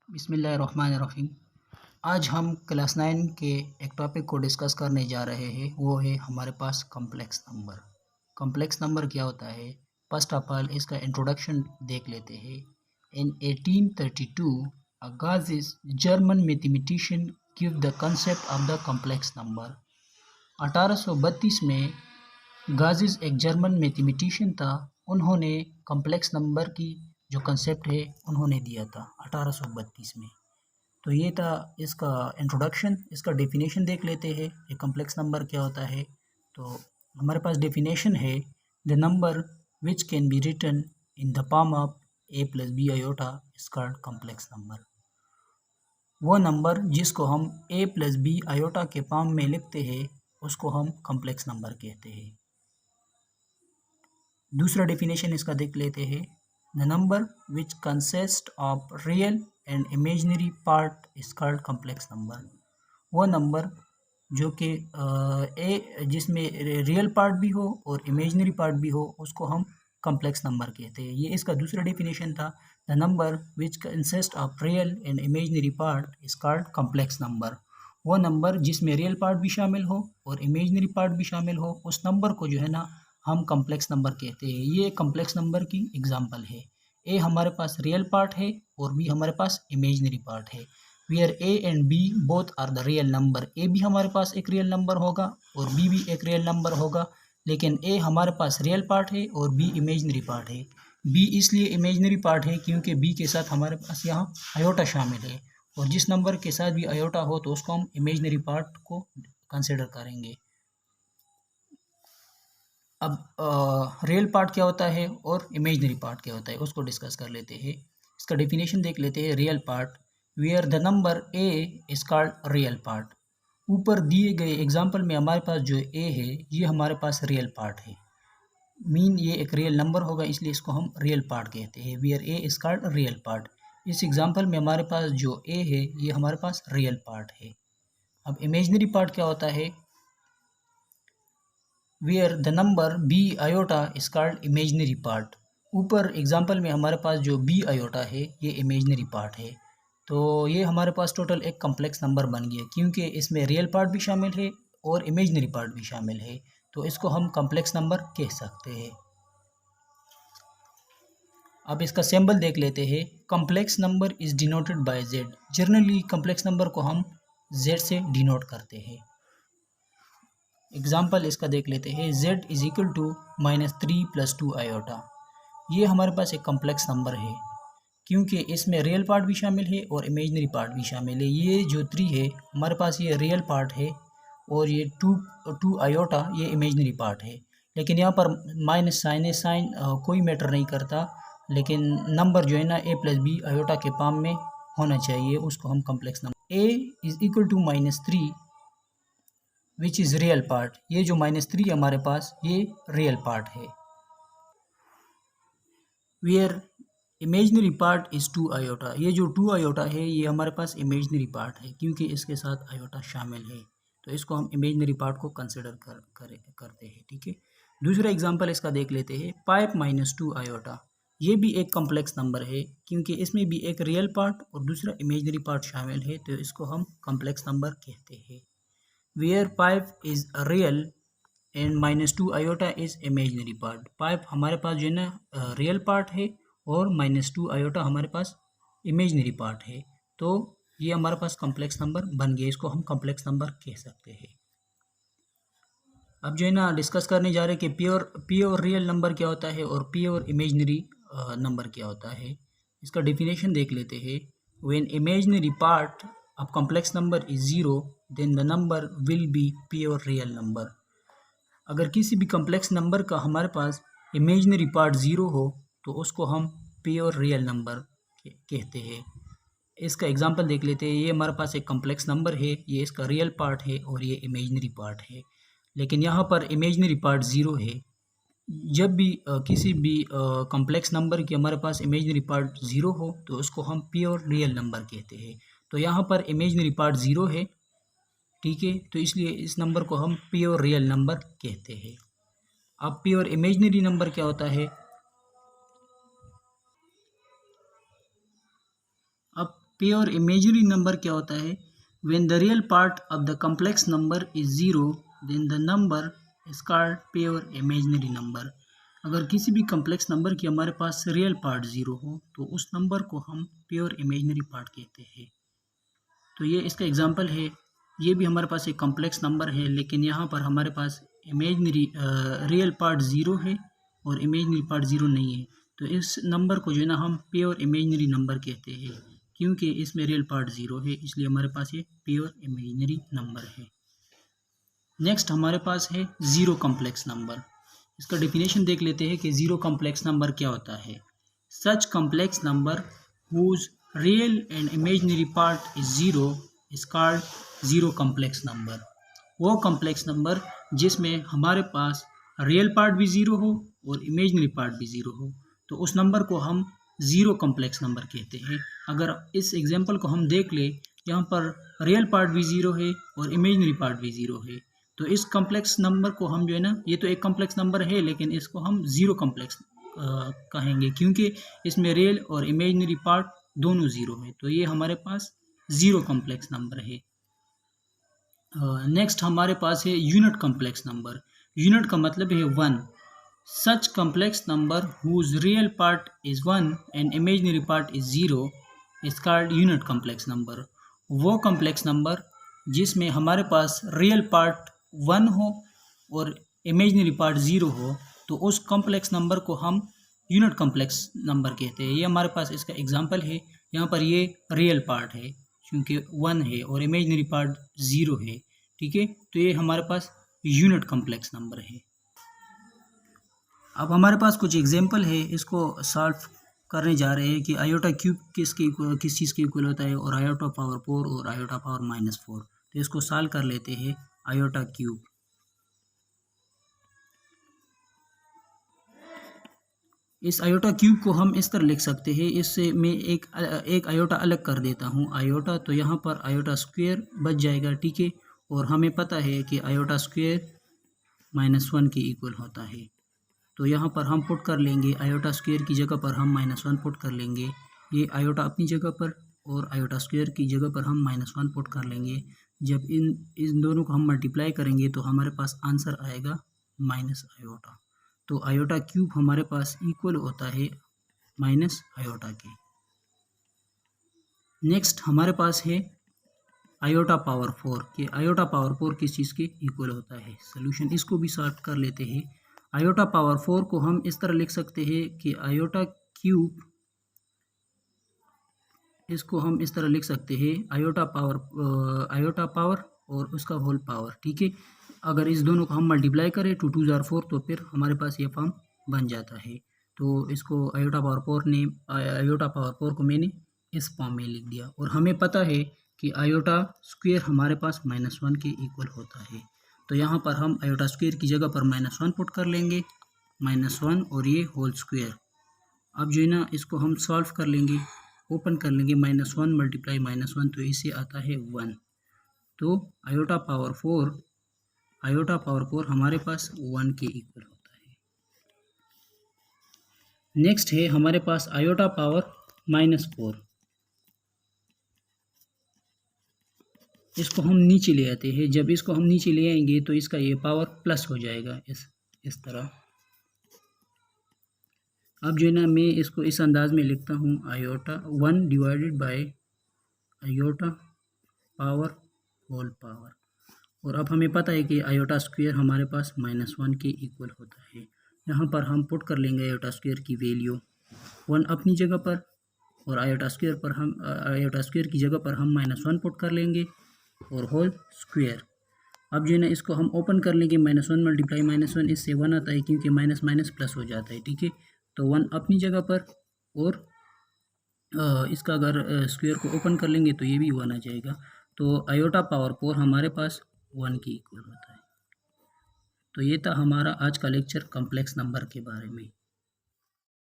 बिस्मिल्लाहिर्रहमानिर्रहीम। आज हम क्लास 9 के एक टॉपिक को डिस्कस करने जा रहे हैं। वो है हमारे पास कॉम्प्लेक्स नंबर। कॉम्प्लेक्स नंबर क्या होता है? फर्स्ट ऑफ ऑल इसका इंट्रोडक्शन देख लेते हैं। In 1832 a Gauss German mathematician give the concept of the complex number. 1832 में गाजिस एक जर्मन मैथमेटिशियन था। उन्होंने कॉम्प्लेक्स नंबर की जो कंसेप्ट है उन्होंने दिया था 1832 में। तो ये था इसका इंट्रोडक्शन। इसका डेफिनेशन देख लेते हैं। ये कॉम्प्लेक्स नंबर क्या होता है? तो हमारे पास डेफिनेशन है, the number which can be written in the form of a plus b iota is called complex number. वो नंबर जिसको हम ए प्लस बी आयोटा के फॉर्म में लिखते हैं उसको हम कॉम्प्लेक्स नंबर कहते हैं। दूसरा डेफिनेशन इसका देख लेते हैं, the number which consist of real and imaginary part is called complex number. वो नंबर जो कि जिसमें रियल पार्ट भी हो और इमेजिनरी पार्ट भी हो उसको हम कॉम्प्लेक्स नंबर कहते हैं। ये इसका दूसरा डेफिनेशन था, the number which consist of real and imaginary part is called complex number. वो नंबर जिसमें रियल पार्ट भी शामिल हो और इमेजिनरी पार्ट भी शामिल हो उस नंबर को जो है ना हम कॉम्प्लेक्स नंबर कहते हैं। ये कॉम्प्लेक्स नंबर की एग्जांपल है। ए हमारे पास रियल पार्ट है और बी हमारे पास इमेजिनरी पार्ट है। Where A and B both are the real number. A भी हमारे पास एक रियल नंबर होगा और बी भी एक रियल नंबर होगा, लेकिन ए हमारे पास रियल पार्ट है और बी इमेजिनरी पार्ट है। बी इसलिए इमेजिनरी पार्ट है क्योंकि बी के साथ हमारे पास यहाँ आयोटा शामिल है, और जिस नंबर के साथ भी आयोटा हो तो उसको हम इमेजिनरी पार्ट को कंसिडर करेंगे। अब रियल पार्ट क्या होता है और इमेजिनरी पार्ट क्या होता है उसको डिस्कस कर लेते हैं। इसका डेफिनेशन देख लेते हैं। Real part, where the number a is called real part. ऊपर दिए गए एग्जांपल में हमारे पास जो ए है ये हमारे पास रियल पार्ट है। मीन ये एक रियल नंबर होगा इसलिए इसको हम रियल पार्ट कहते हैं। Where a is called real part. इस एग्जांपल में हमारे पास जो ए है ये हमारे पास रियल पार्ट है। अब इमेजिनरी पार्ट क्या होता है? Where the number b iota is called imaginary part. ऊपर एग्जांपल में हमारे पास जो बी आयोटा है ये इमेजिनरी पार्ट है। तो ये हमारे पास टोटल एक कॉम्प्लेक्स नंबर बन गया क्योंकि इसमें रियल पार्ट भी शामिल है और इमेजिनरी पार्ट भी शामिल है, तो इसको हम कॉम्प्लेक्स नंबर कह सकते हैं। अब इसका सिंबल देख लेते हैं। Complex number is denoted by Z. Generally complex number को हम जेड से डिनोट करते हैं। एग्जाम्पल इसका देख लेते हैं। z is equal to -3 + 2 iota. ये हमारे पास एक कॉम्प्लेक्स नंबर है क्योंकि इसमें रियल पार्ट भी शामिल है और इमेजिनरी पार्ट भी शामिल है। ये जो 3 है हमारे पास ये रियल पार्ट है और ये 2 आयोटा ये इमेजिनरी पार्ट है। लेकिन यहाँ पर माइनस साइन कोई मैटर नहीं करता, लेकिन नंबर जो है ना a + b आयोटा के फॉर्म में होना चाहिए, उसको हम complex number. a is equal to -3 which is real part. ये जो -3 हमारे पास ये रियल पार्ट है। Where imaginary part is 2 iota. ये जो 2 आयोटा है ये हमारे पास इमेजनरी पार्ट है क्योंकि इसके साथ आयोटा शामिल है, तो इसको हम इमेजनरी पार्ट को कंसिडर करते हैं। ठीक है, दूसरा एग्जांपल इसका देख लेते हैं। 5 - 2 आयोटा। ये भी एक कॉम्प्लेक्स नंबर है क्योंकि इसमें भी एक रियल पार्ट और दूसरा इमेजनरी पार्ट शामिल है, तो इसको हम कॉम्प्लेक्स नंबर कहते हैं। Where 5 is real and -2 iota is imaginary part. 5 हमारे पास जो है ना रियल पार्ट है और -2 आयोटा हमारे पास इमेजनरी पार्ट है, तो ये हमारे पास कॉम्प्लेक्स नंबर बन गया। इसको हम कॉम्प्लेक्स नंबर कह सकते हैं। अब जो है ना डिस्कस करने जा रहे हैं कि प्योर रियल नंबर क्या होता है और प्योर इमेजनरी नंबर क्या होता है। इसका डेफिनेशन देख लेते हैं। When imaginary part of complex number is 0 then the number will be pure real number. अगर किसी भी कॉम्प्लेक्स नंबर का हमारे पास इमेजनरी पार्ट 0 हो तो उसको हम प्योर रियल नंबर कहते हैं। इसका एग्जांपल देख लेते हैं। ये हमारे पास एक कॉम्प्लेक्स नंबर है, ये इसका रियल पार्ट है और ये इमेजनरी पार्ट है, लेकिन यहाँ पर इमेजनरी पार्ट 0 है। जब भी किसी भी कॉम्प्लेक्स नंबर की हमारे पास इमेजनरी पार्ट 0 हो तो उसको हम प्योर रियल नंबर कहते हैं। तो यहाँ पर इमेजनरी पार्ट 0 है, ठीक है, तो इसलिए इस नंबर को हम प्योर रियल नंबर कहते हैं। अब प्योर इमेजनरी नंबर क्या होता है? अब प्योर इमेजिनरी नंबर क्या होता है? When the real part of the complex number is zero then the number is called pure imaginary number. अगर किसी भी कॉम्प्लेक्स नंबर की हमारे पास रियल पार्ट ज़ीरो हो तो उस नंबर को हम प्योर इमेजिनरी पार्ट कहते हैं। तो ये इसका एग्जांपल है, ये भी हमारे पास एक कॉम्प्लेक्स नंबर है लेकिन यहाँ पर हमारे पास इमेजिनरी रियल पार्ट ज़ीरो है और इमेजिनरी पार्ट ज़ीरो नहीं है। तो इस नंबर को जो है ना हम प्योर इमेजिनरी नंबर कहते हैं, क्योंकि इसमें रियल पार्ट ज़ीरो है इसलिए हमारे पास ये प्योर इमेजिनरी नंबर है। नेक्स्ट हमारे पास है ज़ीरो कॉम्प्लेक्स नंबर। इसका डेफिनेशन देख लेते हैं कि ज़ीरो कॉम्प्लेक्स नंबर क्या होता है। Such complex number whose real and imaginary part is zero is called zero complex number. वो कॉम्प्लेक्स नंबर जिसमें हमारे पास रियल पार्ट भी ज़ीरो हो और इमेजिनरी पार्ट भी ज़ीरो हो तो उस नंबर को हम ज़ीरो कॉम्प्लेक्स नंबर कहते हैं। अगर इस एग्जांपल को हम देख ले, यहाँ पर रियल पार्ट भी ज़ीरो है और इमेजिनरी पार्ट भी ज़ीरो है, तो इस कॉम्प्लेक्स नंबर को हम जो है ना, ये तो एक कॉम्प्लेक्स नंबर है लेकिन इसको हम ज़ीरो कॉम्प्लेक्स कहेंगे क्योंकि इसमें रियल और इमेजिनरी पार्ट दोनों ज़ीरो है, तो ये हमारे पास ज़ीरो कॉम्प्लेक्स नंबर है। नेक्स्ट हमारे पास है यूनिट कॉम्प्लेक्स नंबर। यूनिट का मतलब है one. Such complex number whose real part is one and imaginary part is zero is called unit complex number. वो कॉम्प्लेक्स नंबर जिसमें हमारे पास रियल पार्ट वन हो और इमेजिनरी पार्ट ज़ीरो हो तो उस कॉम्प्लेक्स नंबर को हम यूनिट कॉम्प्लेक्स नंबर कहते हैं। ये हमारे पास इसका एग्जांपल है, यहाँ पर ये रियल पार्ट है क्योंकि वन है और इमेजिनरी पार्ट ज़ीरो है, ठीक है। तो ये हमारे पास यूनिट कॉम्प्लेक्स नंबर है। अब हमारे पास कुछ एग्जांपल है, इसको सॉल्व करने जा रहे हैं कि आयोटा क्यूब किस चीज़ के इक्वल होता है और आयोटा पावर 4 और आयोटा पावर -4। तो इसको सॉल्व कर लेते हैं। आयोटा क्यूब, इस आयोटा क्यूब को हम इस तरह लिख सकते हैं। इससे मैं एक आयोटा अलग कर देता हूँ आयोटा, तो यहाँ पर आयोटा स्क्वायर बच जाएगा, ठीक है। और हमें पता है कि आयोटा स्क्वायर -1 के इक्वल होता है, तो यहाँ पर हम पुट कर लेंगे आयोटा स्क्वायर की जगह पर हम -1 पुट कर लेंगे। ये आयोटा अपनी जगह पर और आयोटा स्क्वायर की जगह पर हम -1 पुट कर लेंगे। जब इन दोनों को हम मल्टीप्लाई करेंगे तो हमारे पास आंसर आएगा माइनस आयोटा। तो आयोटा क्यूब हमारे पास इक्वल होता है माइनस आयोटा के। नेक्स्ट हमारे पास है आयोटा पावर 4 के आयोटा पावर 4 किस चीज़ के इक्वल होता है। सोल्यूशन इसको भी सॉल्व कर लेते हैं। आयोटा पावर 4 को हम इस तरह लिख सकते हैं कि आयोटा क्यूब, इसको हम इस तरह लिख सकते हैं आयोटा पावर और उसका होल पावर, ठीक है। अगर इस दोनों को हम मल्टीप्लाई करें 2 2 जार 4 तो फिर हमारे पास ये फॉर्म बन जाता है। तो इसको आयोटा पावर 4 को मैंने इस फॉर्म में लिख दिया। और हमें पता है कि आयोटा स्क्वायर हमारे पास -1 के इक्वल होता है, तो यहाँ पर हम आयोटा स्क्वायर की जगह पर -1 पुट कर लेंगे, -1 और ये होल स्क्वायर। अब जो है ना इसको हम सॉल्व कर लेंगे, ओपन कर लेंगे, -1 मल्टीप्लाई -1 तो इससे आता है 1। तो आयोटा पावर 4 हमारे पास 1 के इक्वल होता है। नेक्स्ट है हमारे पास आयोटा पावर -4। इसको हम नीचे ले आते हैं। जब इसको हम नीचे ले आएंगे तो इसका ये पावर प्लस हो जाएगा इस तरह। अब जो है ना मैं इसको इस अंदाज में लिखता हूँ, iota 1 divided by iota power whole power. और अब हमें पता है कि आयोटा स्क्वायर हमारे पास -1 के इक्वल होता है। यहाँ पर हम पुट कर लेंगे आयोटा स्क्वायर की वैल्यू 1 अपनी जगह पर और आयोटा स्क्वायर की जगह पर हम -1 पुट कर लेंगे और होल स्क्वायर। अब जो है ना इसको हम ओपन कर लेंगे, -1 मल्टीप्लाई -1 इससे 1 आता है क्योंकि माइनस माइनस प्लस हो जाता है, ठीक है। तो 1 अपनी जगह पर और इसका अगर स्क्वायर को ओपन कर लेंगे तो ये भी 1 आ जाएगा। तो आयोटा पावर 4 हमारे पास 1 के इक्वल होता है। तो ये था हमारा आज का लेक्चर कॉम्प्लेक्स नंबर के बारे में।